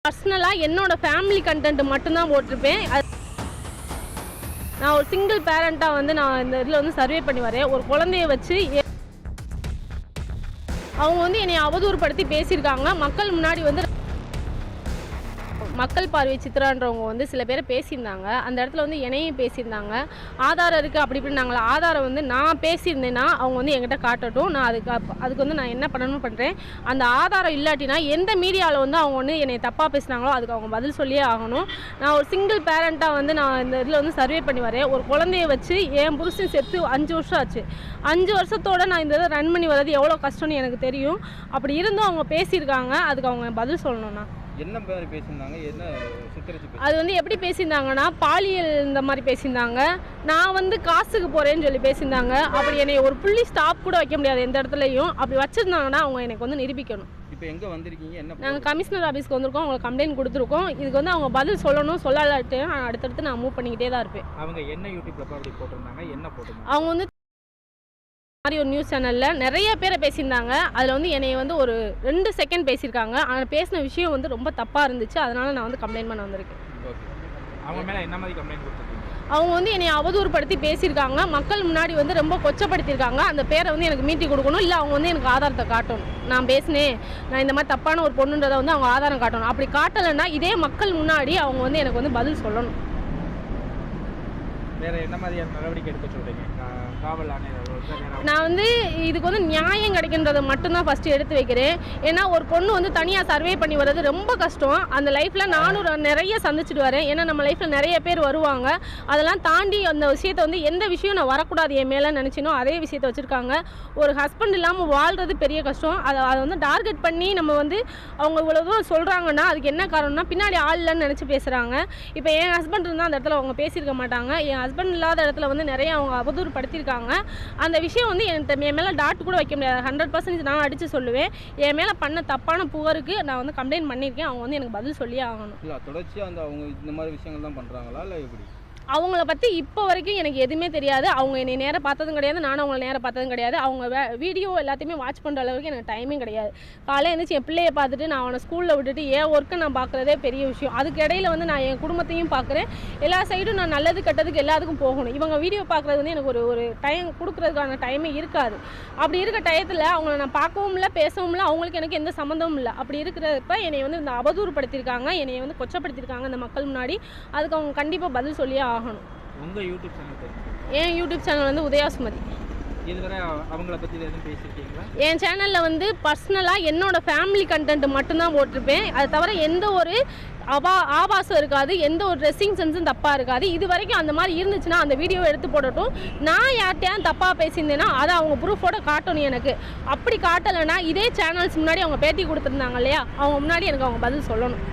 பர்சனலாக என்னோட family content மட்டும்தான் போட்டிருப்பேன். நான் ஒரு சிங்கிள் பேரண்ட்டாக வந்து நான் இந்த இதில் வந்து சர்வே பண்ணி வரேன். ஒரு குழந்தைய வச்சு அவங்க வந்து என்னை அவதூறுப்படுத்தி பேசியிருக்காங்க. மக்கள் முன்னாடி வந்து மக்கள் பார்வை சித்ரான்றவங்க வந்து சில பேரை பேசியிருந்தாங்க. அந்த இடத்துல வந்து என்னையும் பேசியிருந்தாங்க. ஆதாரம் இருக்குது அப்படி இப்படின்னாங்களா. ஆதாரம் வந்து நான் பேசியிருந்தேன்னா அவங்க வந்து என்கிட்ட காட்டட்டும். நான் அதுக்கு வந்து நான் என்ன பண்ணணும்னு பண்ணுறேன். அந்த ஆதாரம் இல்லாட்டினா எந்த மீடியாவில் வந்து அவங்க வந்து என்னை தப்பாக பேசினாங்களோ அதுக்கு அவங்க பதில் சொல்லியே ஆகணும். நான் ஒரு சிங்கிள் பேரண்ட்டாக வந்து நான் இந்த இதில் வந்து சர்வே பண்ணி வரேன். ஒரு குழந்தைய வச்சு என் புருஷன் செத்து 5 வருஷம் ஆச்சு. 5 வருஷத்தோடு நான் இந்த இதை ரன் பண்ணி வர்றது எவ்வளோ கஷ்டம்னு எனக்கு தெரியும். அப்படி இருந்தும் அவங்க பேசியிருக்காங்க. அதுக்கு அவங்க பதில் சொல்லணும்ண்ணா. என்ன பேர் பேசியிருந்தாங்க? என்ன சித்தரிச்சு அது வந்து எப்படி பேசியிருந்தாங்கன்னா, பாலியல் இந்த மாதிரி பேசியிருந்தாங்க. நான் வந்து காசுக்கு போகிறேன்னு சொல்லி பேசியிருந்தாங்க. அப்படி என்னை ஒரு புள்ளி ஸ்டாப் கூட வைக்க முடியாது எந்த இடத்துலையும். அப்படி வச்சுருந்தாங்கன்னா அவங்க எனக்கு வந்து நிரூபிக்கணும். இப்போ எங்கே வந்திருக்கீங்க? என்ன நாங்கள் கமிஷனர் ஆஃபீஸ்க்கு வந்திருக்கோம். அவங்களுக்கு கம்ப்ளைண்ட் கொடுத்துருக்கோம். இதுக்கு வந்து அவங்க பதில் சொல்லணும். சொல்லலாட்டு அடுத்தடுத்து நான் மூவ் பண்ணிக்கிட்டே தான் இருப்பேன். அவங்க என்ன யூடியூப்ல அப்படி போட்டிருந்தாங்க? என்ன போட்டிருந்தாங்க? அவங்க வந்து மாதிரி ஒரு நியூஸ் சேனலில் நிறைய பேரை பேசியிருந்தாங்க. அதில் வந்து என்னை வந்து ஒரு 2 செகண்ட் பேசியிருக்காங்க. ஆனால் பேசின விஷயம் வந்து ரொம்ப தப்பாக இருந்துச்சு. அதனால் நான் வந்து கம்ப்ளைண்ட் பண்ண வந்திருக்கேன். அவங்க மேலே என்ன மாதிரி கம்ப்ளைண்ட் கொடுத்துருக்கீங்க? அவங்க வந்து என்னை அவதூறுப்படுத்தி பேசியிருக்காங்க. மக்கள் முன்னாடி வந்து ரொம்ப கொச்சப்படுத்தியிருக்காங்க. அந்த பேரை வந்து எனக்கு மீட்டி கொடுக்கணும். இல்லை அவங்க வந்து எனக்கு ஆதாரத்தை காட்டணும். நான் பேசினேன், நான் இந்த மாதிரி தப்பான ஒரு பொண்ணுன்றதை வந்து அவங்க ஆதாரம் காட்டணும். அப்படி காட்டலைன்னா இதே மக்கள் முன்னாடி அவங்க வந்து எனக்கு வந்து பதில் சொல்லணும். வேறு என்ன மாதிரியான நடவடிக்கை எடுக்க சொல்கிறீங்க? காவல் ஆணையர் நான் வந்து இதுக்கு வந்து நியாயம் கிடைக்கின்றதை மட்டும்தான் ஃபஸ்ட்டு எடுத்து வைக்கிறேன். ஏன்னா ஒரு பொண்ணு வந்து தனியாக சர்வே பண்ணி வர்றது ரொம்ப கஷ்டம். அந்த லைஃப்பில் நானும் நிறைய சந்திச்சுட்டு வரேன். ஏன்னா நம்ம லைஃப்பில் நிறைய பேர் வருவாங்க. அதெல்லாம் தாண்டி அந்த விஷயத்தை வந்து எந்த விஷயம் நான் வரக்கூடாது என் மேலே நினச்சினோ அதே விஷயத்தை வச்சுருக்காங்க. ஒரு ஹஸ்பண்ட் இல்லாமல் வாழ்கிறது பெரிய கஷ்டம். அதை வந்து டார்கெட் பண்ணி நம்ம வந்து அவங்க இவ்வளோ தூரம் சொல்கிறாங்கன்னா அதுக்கு என்ன காரணம்னா பின்னாடி ஆள் இல்லைன்னு நினச்சி பேசுகிறாங்க. இப்போ என் ஹஸ்பண்ட் இருந்தால் அந்த இடத்துல அவங்க பேசியிருக்க மாட்டாங்க. என் ஹஸ்பண்ட் இல்லாத இடத்துல வந்து நிறைய அவங்க அவதூறுப்படுத்தியிருக்காங்க. அந்த விஷயம் வந்து என் மேலே டாட் கூட வைக்க முடியாது. 100% நான் அடித்து சொல்லுவேன். என் மேலே பண்ண தப்பான புகாருக்கு நான் வந்து கம்ப்ளைண்ட் பண்ணியிருக்கேன். அவங்க வந்து எனக்கு பதில் சொல்லியே ஆகணும். இல்லை தொடர்ச்சியாக அந்த அவங்க இந்த மாதிரி விஷயங்கள் தான் பண்ணுறாங்களா இல்லை எப்படி? அவங்கள பற்றி இப்போ வரைக்கும் எனக்கு எதுவுமே தெரியாது. அவங்க என்னை நேராக பார்த்ததும் கிடையாது. நானும் அவங்கள நேராக பார்த்ததும் கிடையாது. அவங்க வீடியோ எல்லாத்தையுமே வாட்ச் பண்ணுற அளவுக்கு எனக்கு டைமும் கிடையாது. காலையில் எழுந்திரிச்சு என் பிள்ளையை பார்த்துட்டு நான் அவனை ஸ்கூலில் விட்டுட்டு என் ஒர்க்கை நான் பார்க்குறதே பெரிய விஷயம். அதுக்கு இடையில வந்து நான் என் குடும்பத்தையும் பார்க்குறேன். எல்லா சைடும் நான் நல்லது கெட்டதுக்கு எல்லாத்துக்கும் போகணும். இவங்க வீடியோ பார்க்குறது வந்து எனக்கு ஒரு டைம் கொடுக்குறதுக்கான டைமே இருக்காது. அப்படி இருக்க டயத்தில் அவங்கள நான் பார்க்கவும் இல்லை, பேசவும் இல்லை. அவங்களுக்கு எனக்கு எந்த சம்மந்தமும் இல்லை. அப்படி இருக்கிறப்ப என்னை வந்து இந்த அவதூறுப்படுத்தியிருக்காங்க, என்னை வந்து கொச்சப்படுத்தியிருக்காங்க இந்த மக்கள் முன்னாடி. அதுக்கு அவங்க கண்டிப்பாக பதில் சொல்லியே ஆகணும். உங்கள் யூடியூப் சேனல்? என் யூடியூப் சேனல் வந்து உதயாசுமதி. இதுவரை அவங்கள பற்றி எதுவும் பேசியிருக்கீங்களா? என் சேனலில் வந்து பர்சனலாக என்னோடய ஃபேமிலி கண்டென்ட் மட்டும்தான் போட்டிருப்பேன். அது தவிர எந்த ஒரு ஆபாசம் இருக்காது, எந்த ஒரு ட்ரெஸ்ஸிங் சென்ஸும் தப்பாக இருக்காது. இது வரைக்கும் அந்த மாதிரி இருந்துச்சுன்னா அந்த வீடியோவை எடுத்து போடட்டும். நான் யார்கிட்டையும் தப்பாக பேசியிருந்தேன்னா அதை அவங்க ப்ரூஃபோட காட்டணும் எனக்கு. அப்படி காட்டலைன்னா இதே சேனல்ஸ் முன்னாடி அவங்க பேட்டி கொடுத்துருந்தாங்க இல்லையா, அவங்க முன்னாடி எனக்கு அவங்க பதில் சொல்லணும்.